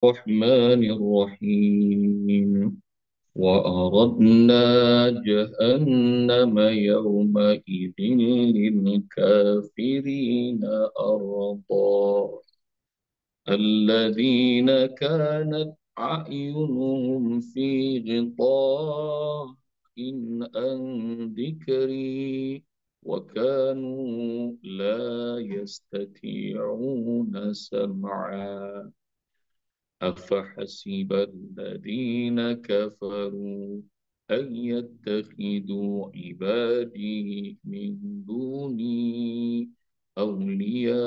الرحمن الرحيم وأردنا جهنم يومئذ للكافرين أرضا الذين كانت أعينهم في غطاء عن ذكري وكانوا لا يستطيعون سمعا أفحسب الذين كفروا أن يتخذوا عبادي من دوني أولياء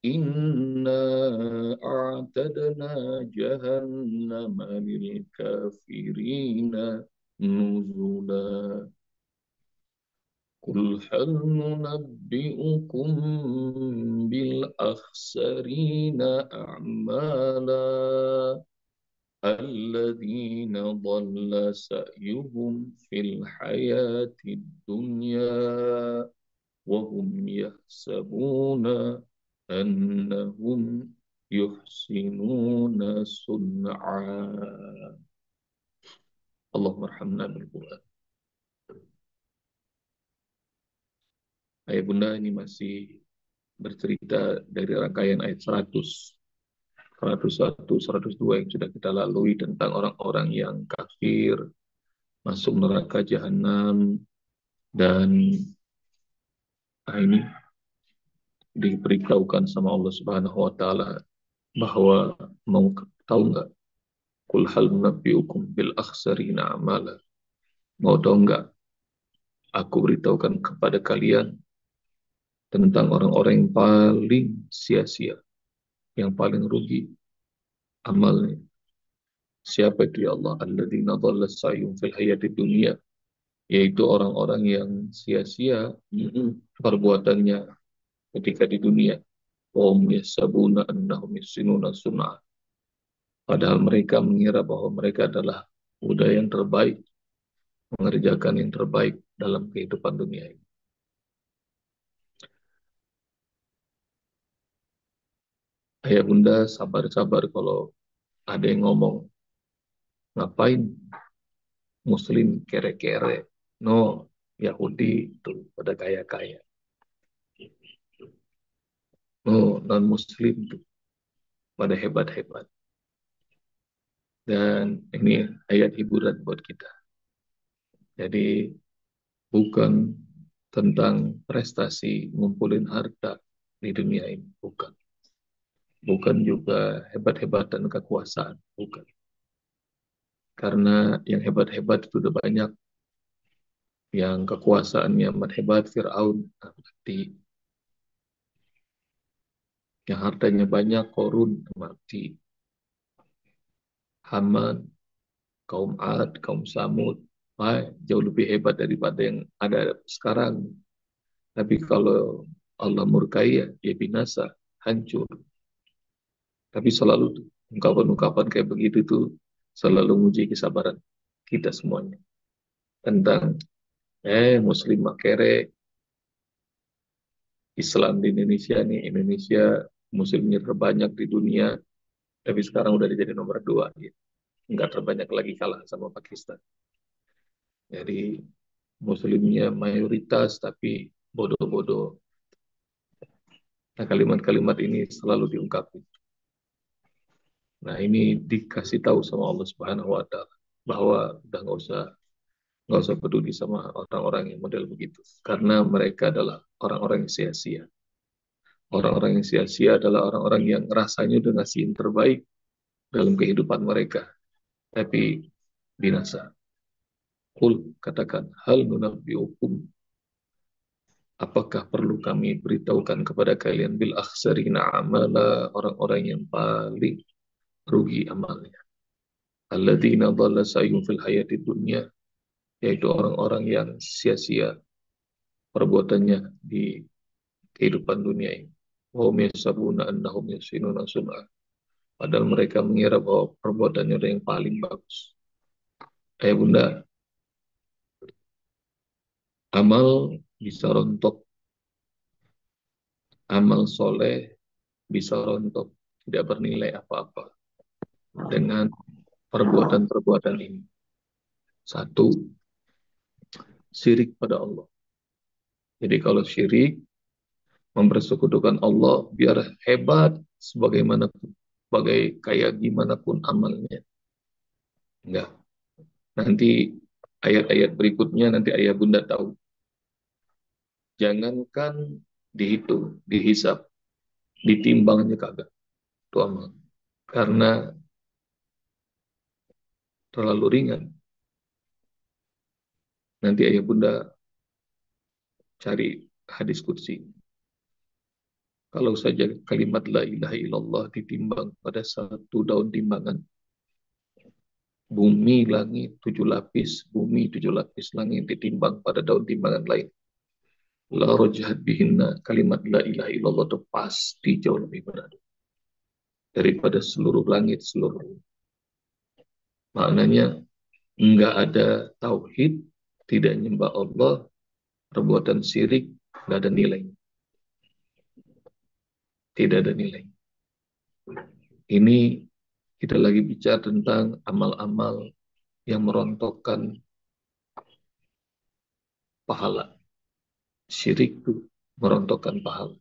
إنا أعتدنا جهنم للكافرين نزلا قل هل ننبئكم بالأخسرين أعمالا الذين ضل سعيهم في الحياة الدنيا وهم يحسبون أنهم يحسنون صنعا اللهم ارحمنا بالقرآن. Ayah Bunda ini masih bercerita dari rangkaian ayat 100, 101, 102 yang sudah kita lalui tentang orang-orang yang kafir, masuk neraka jahanam, dan ini diberitahukan sama Allah Subhanahu wa taala bahwa mau tahu nggak? Kul hal nunabbiukum bil akhsarina amala. Mau tahu nggak? Aku beritahukan kepada kalian tentang orang-orang yang paling sia-sia, yang paling rugi amalnya. Siapa itu ya Allah? Alladzina dhalla sa'yuhum fil hayatid dunya, yaitu orang-orang yang sia-sia perbuatannya ketika di dunia. Wa hum yahsabuna annahum yuhsinuna sun'a. Padahal mereka mengira bahwa mereka adalah budaya yang terbaik, mengerjakan yang terbaik dalam kehidupan dunia ini. Ayah bunda sabar-sabar kalau ada yang ngomong, ngapain muslim kere-kere, no Yahudi itu pada kaya-kaya, no non muslim itu pada hebat-hebat. Dan ini ayat hiburan buat kita. Jadi bukan tentang prestasi ngumpulin harta di dunia ini, bukan. Bukan juga hebat-hebatan kekuasaan, bukan. Karena yang hebat-hebat itu udah banyak. Yang kekuasaannya amat hebat, Fir'aun, mati. Yang hartanya banyak, Korun, mati. Haman, kaum Ad, kaum Samud, jauh lebih hebat daripada yang ada sekarang. Tapi kalau Allah murkai ya, dia binasa, hancur. Tapi selalu ungkapan-ungkapan kayak begitu tuh selalu menguji kesabaran kita semuanya. Tentang, Muslim makere, Islam di Indonesia nih, Indonesia muslimnya terbanyak di dunia, tapi sekarang udah jadi nomor 2. Ya. Nggak terbanyak lagi, kalah sama Pakistan. Jadi muslimnya mayoritas, tapi bodoh-bodoh. Nah, kalimat-kalimat ini selalu diungkapkan. Nah, ini dikasih tahu sama Allah Subhanahu wa taala bahwa udah nggak usah peduli sama orang-orang yang model begitu, karena mereka adalah orang-orang yang sia-sia. Orang-orang yang sia-sia adalah orang-orang yang rasanya udah ngasih yang terbaik dalam kehidupan mereka, tapi binasa. Kul, katakan, hal nunabbiukum, apakah perlu kami beritahukan kepada kalian bil akhsarina amala, orang-orang yang paling rugi amalnya. Alladzina dhalla sa'yuhum fil hayatid dunya, yaitu orang-orang yang sia-sia perbuatannya di kehidupan dunia ini. Wa hum yahsabuna annahum yuhsinuna sun'a. Padahal mereka mengira bahwa perbuatannya adalah yang paling bagus. Bunda, amal bisa rontok, amal soleh bisa rontok. tidak bernilai apa-apa dengan perbuatan-perbuatan ini. Satu, syirik pada Allah. Jadi kalau syirik, mempersekutukan Allah, biar hebat sebagaimana sebagai kayak gimana pun amalnya. Enggak. Nanti ayat-ayat berikutnya nanti ayah bunda tahu. Jangankan dihitung, dihisap, ditimbangnya kagak. Itu amal. Karena terlalu ringan. Nanti ayah bunda cari hadis kursi. Kalau saja kalimat la ilaha illallah ditimbang pada satu daun timbangan, bumi, langit, 7 lapis, bumi, 7 lapis langit ditimbang pada daun timbangan lain. La rojahat bihinna, kalimat la ilaha illallah itu pasti jauh lebih berat daripada seluruh langit, seluruh. Maknanya, enggak ada tauhid, tidak nyembah Allah, perbuatan syirik, enggak ada nilai. Tidak ada nilai. Ini kita lagi bicara tentang amal-amal yang merontokkan pahala. Syirik itu merontokkan pahala.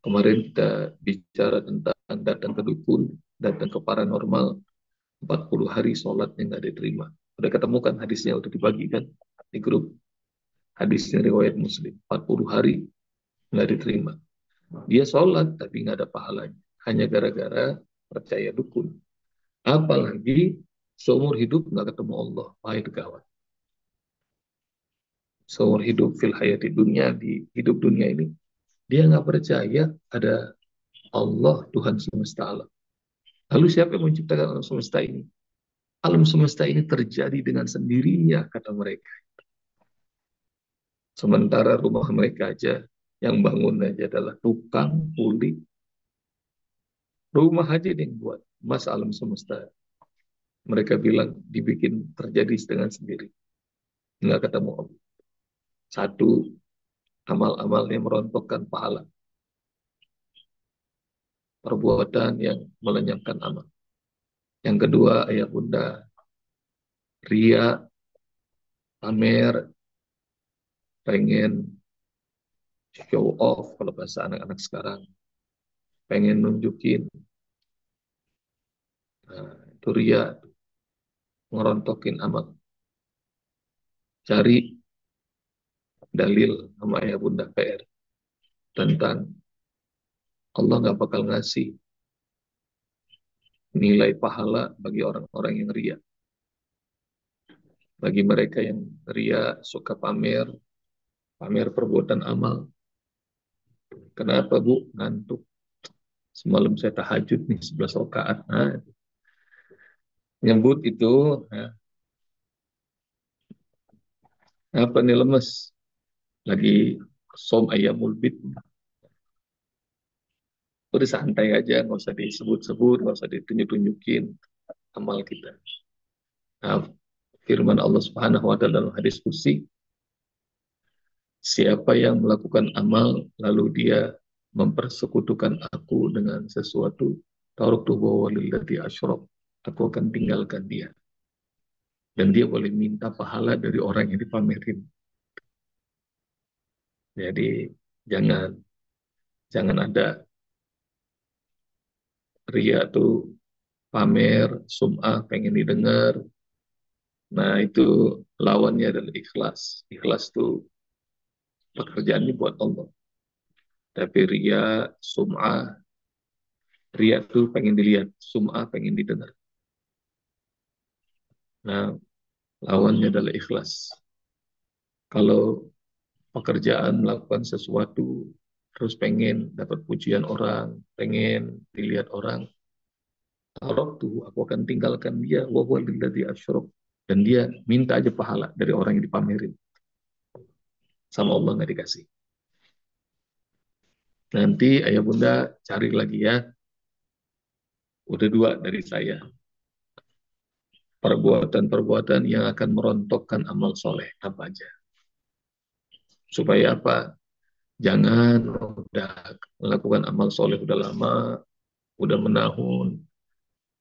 Kemarin kita bicara tentang datang ke dukun, datang ke paranormal, 40 hari sholatnya nggak diterima. Udah ketemu kan hadisnya, udah dibagikan di grup. Hadisnya riwayat Muslim, 40 hari nggak diterima. Dia sholat tapi nggak ada pahalanya. Hanya gara-gara percaya dukun. Apalagi seumur hidup nggak ketemu Allah. Wah, itu gawat. Seumur hidup fil hayati dunia, di hidup dunia ini, dia nggak percaya ada Allah, Tuhan semesta alam. Lalu siapa yang menciptakan alam semesta ini? Alam semesta ini terjadi dengan sendirinya, kata mereka. Sementara rumah mereka aja, yang bangun aja adalah tukang kuli. Rumah aja yang buat, mas alam semesta. Mereka bilang dibikin terjadi dengan sendiri. Nggak ketemu Allah. Satu, amal-amal yang merontokkan pahala. Perbuatan yang melenyapkan amal. Yang kedua, ayah bunda, ria, pamer, pengen show off kalau bahasa anak-anak sekarang, pengen nunjukin, nah, itu ria, ngerontokin amal. Cari dalil sama ayah bunda PR tentang Allah nggak bakal ngasih nilai pahala bagi orang-orang yang ria. Bagi mereka yang ria, suka pamer, pamer perbuatan amal. Kenapa Bu? Ngantuk. Semalam saya tahajud nih 11 rakaat. Nah, nyebut itu, nah, apa nih lemes? Lagi som ayamul bid. Udah santai aja, nggak usah disebut-sebut, nggak usah ditunjuk-tunjukin amal kita. Nah, firman Allah Subhanahu wa taala dalam hadis qudsi, siapa yang melakukan amal lalu dia mempersekutukan aku dengan sesuatu, taraktuhu walillati asyrak, aku akan tinggalkan dia. Dan dia boleh minta pahala dari orang yang dipamerin. Jadi jangan jangan ada ria tuh, pamer, sum'ah, pengen didengar. Nah, itu lawannya adalah ikhlas. Ikhlas tuh pekerjaannya buat Allah. Tapi ria, sum'ah, ria tuh pengen dilihat, sum'ah pengen didengar. Nah, lawannya adalah ikhlas. Kalau pekerjaan melakukan sesuatu, terus pengen dapat pujian orang, pengen dilihat orang, tuh aku akan tinggalkan dia, wa huwa alladzi asyrak. Dan dia minta aja pahala dari orang yang dipamerin. Sama Allah nggak dikasih. Nanti ayah bunda cari lagi ya. Udah dua dari saya. Perbuatan-perbuatan yang akan merontokkan amal soleh. Apa aja. Supaya apa? Jangan udah melakukan amal soleh udah lama. udah menahun,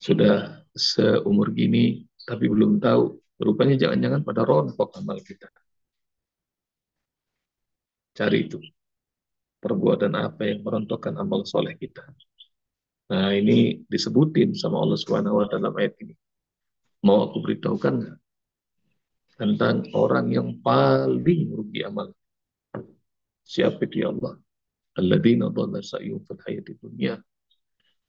sudah seumur gini, tapi belum tahu. Rupanya jangan-jangan pada rontok amal kita. Cari itu, perbuatan apa yang merontokkan amal soleh kita. Nah, ini disebutin sama Allah Subhanahu wa taala dalam ayat ini. Mau aku beritahukan nggak tentang orang yang paling rugi amal? Siapa dia Allah? Alladzina dhalla sa'yuhum fil hayati dunya.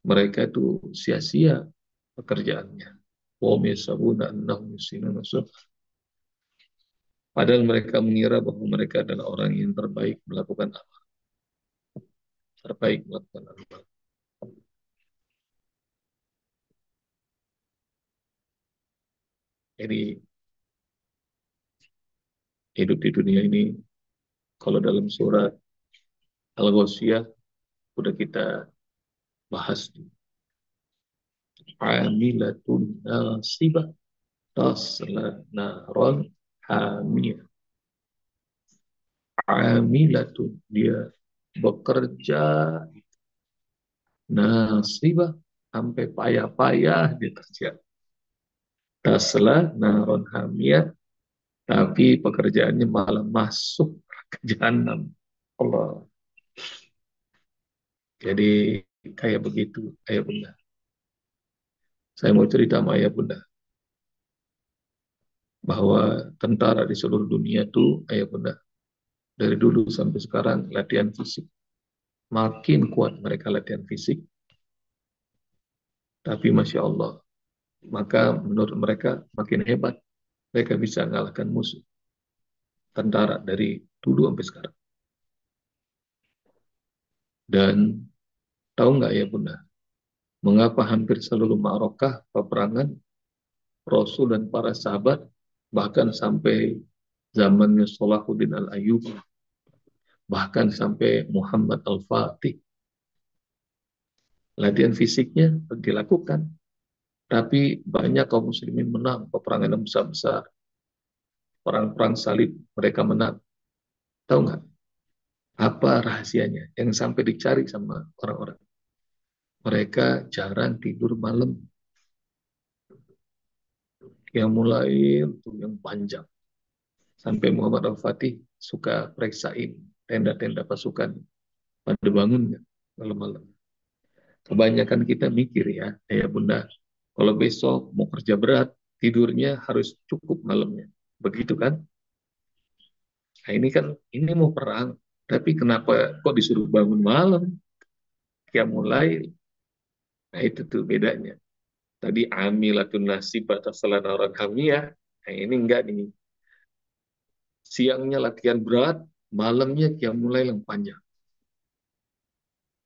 Mereka itu sia-sia pekerjaannya. Wa hum yahsabuna annahum yuhsinuna sun'ah. Padahal mereka mengira bahwa mereka adalah orang yang terbaik melakukan amal. Jadi hidup di dunia ini, kalau dalam surat Al-Ghasyiyah sudah kita bahas, amilatun nasibah tasla naron hamiyah. Amilatun, dia bekerja nasibah, sampai payah-payah dia kerja. Tasla naron hamiyah, tapi pekerjaannya malah masuk ke jahanam. Allah. Jadi kayak begitu, ayah bunda. Saya mau cerita sama ayah bunda bahwa tentara di seluruh dunia tuh, ayah bunda, dari dulu sampai sekarang latihan fisik. Makin kuat mereka latihan fisik, tapi Masya Allah, maka menurut mereka makin hebat. Mereka bisa mengalahkan musuh tentara dari dulu sampai sekarang. Dan tahu nggak ya bunda, mengapa hampir seluruh ma'rakah peperangan Rasul dan para sahabat, bahkan sampai zamannya Salahuddin Al-Ayyubi, bahkan sampai Muhammad Al-Fatih, latihan fisiknya dilakukan. Tapi banyak kaum muslimin menang peperangan yang besar-besar. Perang-perang salib mereka menang. Tahu nggak apa rahasianya yang sampai dicari sama orang-orang? Mereka jarang tidur malam. Yang mulai itu yang panjang. Sampai Muhammad Al-Fatih suka periksain tenda-tenda pasukan pada bangunnya malam-malam. Kebanyakan kita mikir ya bunda, kalau besok mau kerja berat, tidurnya harus cukup malamnya. Begitu kan? Nah ini kan, ini mau perang, tapi kenapa kok disuruh bangun malam? Ya mulai, nah itu tuh bedanya. Tadi amilatun nasib atau selana orang hamiyah, nah ini enggak nih. Siangnya latihan berat, malamnya mulai yang panjang.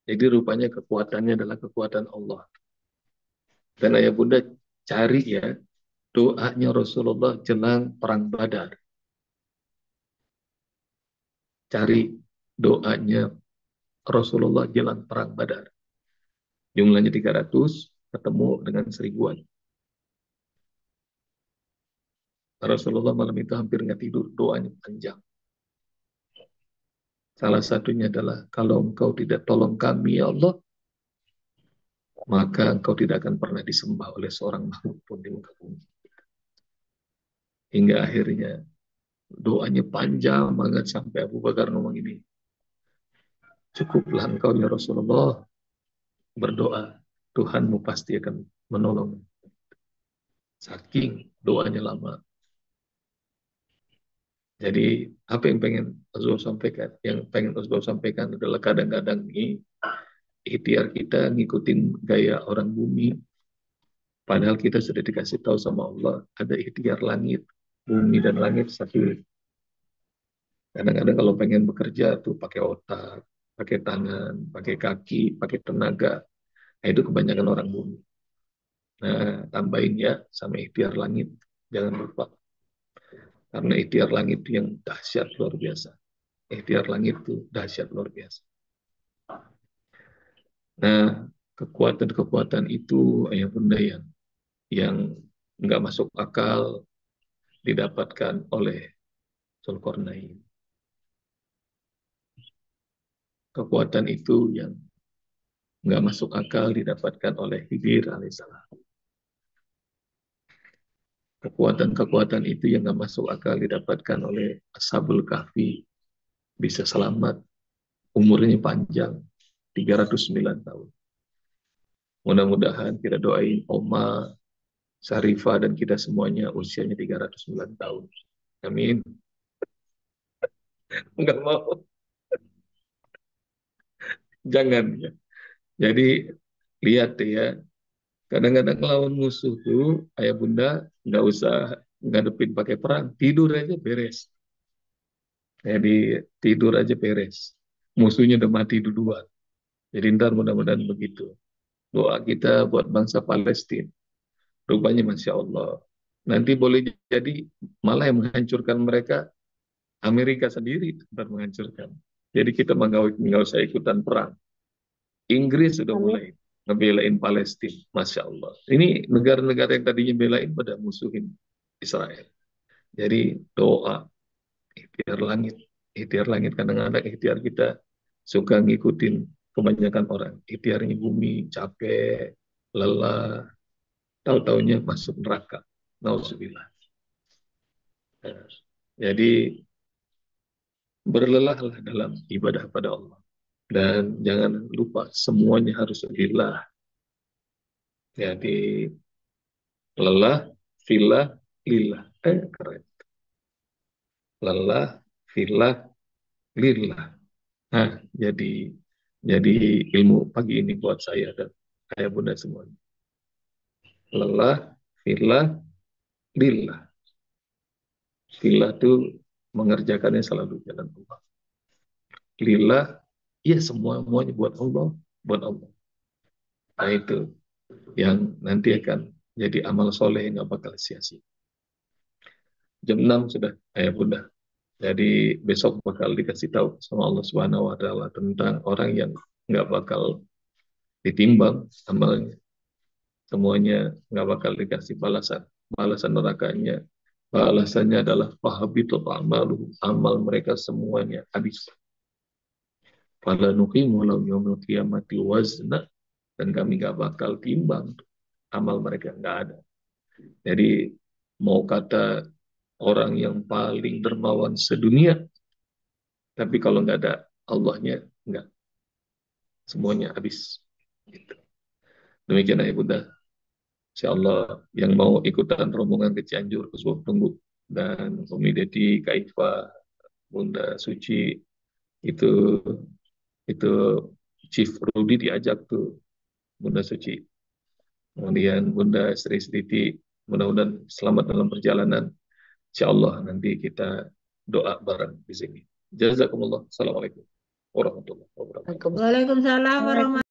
Jadi rupanya kekuatannya adalah kekuatan Allah. Dan ayah bunda cari ya, doanya Rasulullah jelang perang Badar. Cari doanya Rasulullah jelang perang Badar. Jumlahnya 300, ketemu dengan 1000-an. Rasulullah malam itu hampir nggak tidur, doanya panjang. Salah satunya adalah, kalau engkau tidak tolong kami ya Allah, maka engkau tidak akan pernah disembah oleh seorang makhluk pun di muka bumi. Hingga akhirnya doanya panjang banget sampai Abu Bakar ngomong ini, cukuplah engkau ya Rasulullah berdoa, Tuhanmu pasti akan menolong. Saking doanya lama. Jadi apa yang pengen Rasulullah sampaikan? Yang pengen Rasulullah sampaikan adalah kadang-kadang ini ikhtiar kita ngikutin gaya orang bumi. Padahal kita sudah dikasih tahu sama Allah, ada ikhtiar langit, bumi dan langit satu. Kadang-kadang kalau pengen bekerja tuh pakai otak, pakai tangan, pakai kaki, pakai tenaga. Nah, itu kebanyakan orang bumi. Nah, tambahin ya sama ikhtiar langit. Jangan lupa. Karena ikhtiar langit itu yang dahsyat luar biasa. Ikhtiar langit itu dahsyat luar biasa. Nah, kekuatan-kekuatan itu ayah bunda yang nggak masuk akal didapatkan oleh Zulkarnain. Kekuatan itu yang nggak masuk akal didapatkan oleh Khidir alaihissalam. Kekuatan-kekuatan itu yang nggak masuk akal didapatkan oleh Ashabul Kahfi, bisa selamat, umurnya panjang, 309 tahun. Mudah-mudahan kita doain Oma, Syarifah, dan kita semuanya usianya 309 tahun. Amin. Enggak mau. Jangan ya. Jadi lihat deh ya, kadang-kadang lawan musuh tuh, ayah bunda nggak usah ngadepin pakai perang, tidur aja beres. Jadi tidur aja beres. Musuhnya udah mati duluan. Jadi ntar mudah-mudahan begitu. Doa kita buat bangsa Palestina. Rupanya Masya Allah. Nanti boleh jadi malah yang menghancurkan mereka, Amerika sendiri tempat menghancurkan. Jadi kita nggak usah ikutan perang. Inggris sudah Amin. mulai ngebelain Palestina, Masya Allah. Ini negara-negara yang tadinya belain pada musuhin Israel. Jadi doa, ikhtiar langit. Ikhtiar langit, kadang-kadang ikhtiar kita suka ngikutin kebanyakan orang. Ikhtiarnya bumi, capek, lelah, tahu-taunya masuk neraka. Nauzubillah. Nah, jadi berlelahlah dalam ibadah pada Allah. Dan jangan lupa semuanya harus lillah. Jadi lelah, filah, lillah. Keren. Lelah, filah, lillah. Nah, jadi ilmu pagi ini buat saya dan ayah bunda semuanya. Lelah, filah, lillah. Filah itu mengerjakannya selalu jalan Allah. Lillah, ya semuanya buat Allah, buat Allah. Nah itu yang nanti akan jadi amal soleh yang gak bakal sia-sia. Jam 6 sudah, ayah bunda. Jadi besok bakal dikasih tahu sama Allah Subhanahu wa taala tentang orang yang nggak bakal ditimbang amalnya. Semuanya nggak bakal dikasih balasan. Balasan nerakanya, balasannya adalah fahabitut amalu, amal mereka semuanya habis. Fala nuqimu lahum yaumil qiyamati wazna, dan kami nggak bakal timbang amal mereka, nggak ada. Jadi mau kata orang yang paling dermawan sedunia, tapi kalau nggak ada Allahnya, nggak, semuanya habis. Gitu. Demikian ya Bunda. Insya Allah yang mau ikutan rombongan ke Cianjur, ke Subang Tunggu, dan Umi Dedi, Kak Iva, Bunda Suci, itu itu Chief Rudi diajak tuh, Bunda Suci. Kemudian Bunda Sri Siti, mudah-mudahan selamat dalam perjalanan. Insya Allah nanti kita doa bareng di sini. Jazakumullah. Assalamualaikum warahmatullahi wabarakatuh. Waalaikumsalam warahmatullahi